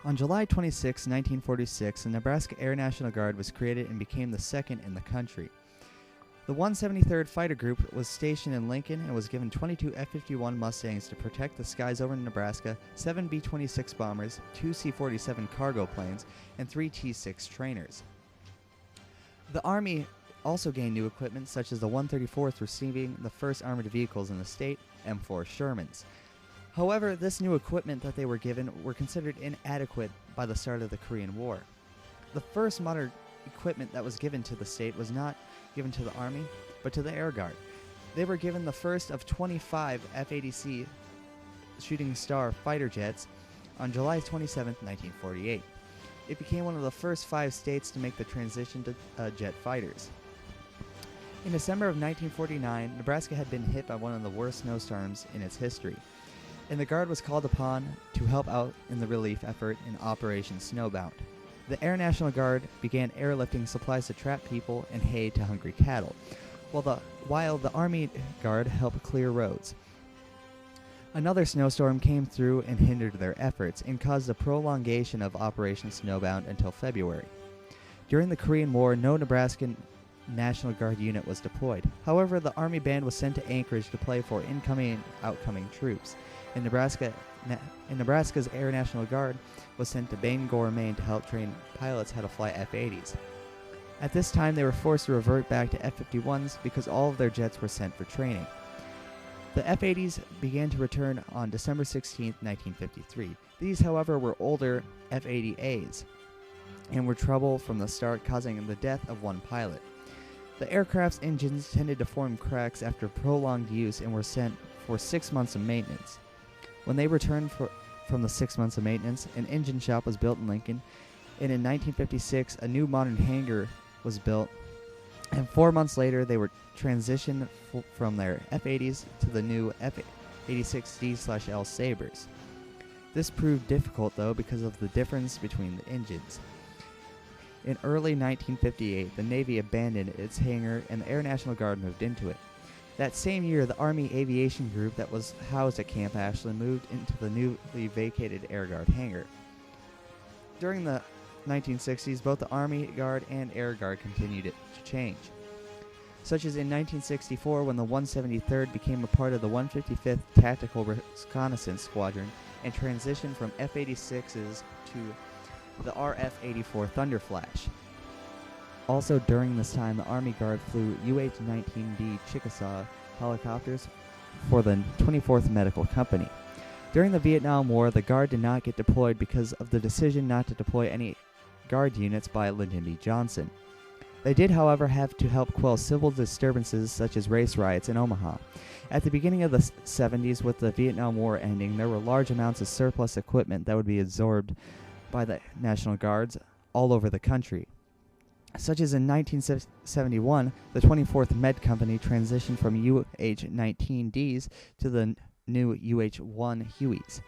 On July 26, 1946, the Nebraska Air National Guard was created and became the second in the country. The 173rd Fighter Group was stationed in Lincoln and was given 22 F-51 Mustangs to protect the skies over Nebraska, 7 B-26 bombers, 2 C-47 cargo planes, and 3 T-6 trainers. The Army also gained new equipment, such as the 134th receiving the first armored vehicles in the state, M4 Shermans. However, this new equipment that they were given were considered inadequate by the start of the Korean War. The first modern equipment that was given to the state was not given to the Army, but to the Air Guard. They were given the first of 25 F-80C Shooting Star fighter jets on July 27, 1948. It became one of the first 5 states to make the transition to jet fighters. In December of 1949, Nebraska had been hit by one of the worst snowstorms in its history, and the Guard was called upon to help out in the relief effort in Operation Snowbound. The Air National Guard began airlifting supplies to trapped people and hay to hungry cattle, while the Army Guard helped clear roads. Another snowstorm came through and hindered their efforts and caused a prolongation of Operation Snowbound until February. During the Korean War, no Nebraska National Guard unit was deployed. However, the Army Band was sent to Anchorage to play for incoming and outgoing troops. In Nebraska's Air National Guard was sent to Bangor, Maine to help train pilots how to fly F-80s. At this time, they were forced to revert back to F-51s because all of their jets were sent for training. The F-80s began to return on December 16, 1953. These, however, were older F-80As and were trouble from the start, causing the death of one pilot. The aircraft's engines tended to form cracks after prolonged use and were sent for 6 months of maintenance. When they returned from the 6 months of maintenance, an engine shop was built in Lincoln, and in 1956 a new modern hangar was built, and 4 months later they were transitioned from their F-80s to the new F-86D/L Sabres. This proved difficult, though, because of the difference between the engines. In early 1958, the Navy abandoned its hangar and the Air National Guard moved into it. That same year, the Army Aviation Group that was housed at Camp Ashland moved into the newly vacated Air Guard hangar. During the 1960s, both the Army Guard and Air Guard continued to change, such as in 1964 when the 173rd became a part of the 155th Tactical Reconnaissance Squadron and transitioned from F-86s to the RF-84 Thunderflash. Also during this time, the Army Guard flew UH-19D Chickasaw helicopters for the 24th Medical Company. During the Vietnam War, the Guard did not get deployed because of the decision not to deploy any Guard units by Lyndon B. Johnson. They did, however, have to help quell civil disturbances such as race riots in Omaha. At the beginning of the 70s, with the Vietnam War ending, there were large amounts of surplus equipment that would be absorbed by the National Guards all over the country. Such as in 1971, the 24th Med Company transitioned from UH-19Ds to the new UH-1 Hueys.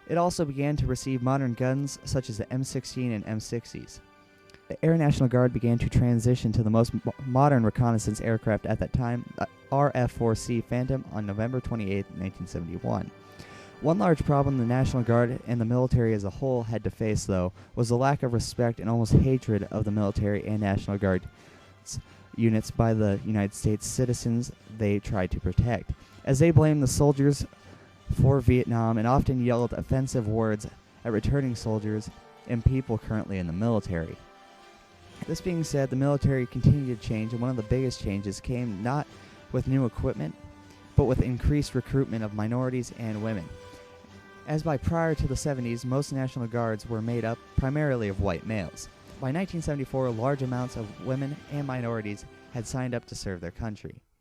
It also began to receive modern guns such as the M16 and M60s. The Air National Guard began to transition to the most modern reconnaissance aircraft at that time, the RF-4C Phantom, on November 28, 1971. One large problem the National Guard and the military as a whole had to face, though, was the lack of respect and almost hatred of the military and National Guard units by the United States citizens they tried to protect, as they blamed the soldiers for Vietnam and often yelled offensive words at returning soldiers and people currently in the military. This being said, the military continued to change, and one of the biggest changes came not with new equipment, but with increased recruitment of minorities and women. As by prior to the 70s, most National Guards were made up primarily of white males. By 1974, large amounts of women and minorities had signed up to serve their country.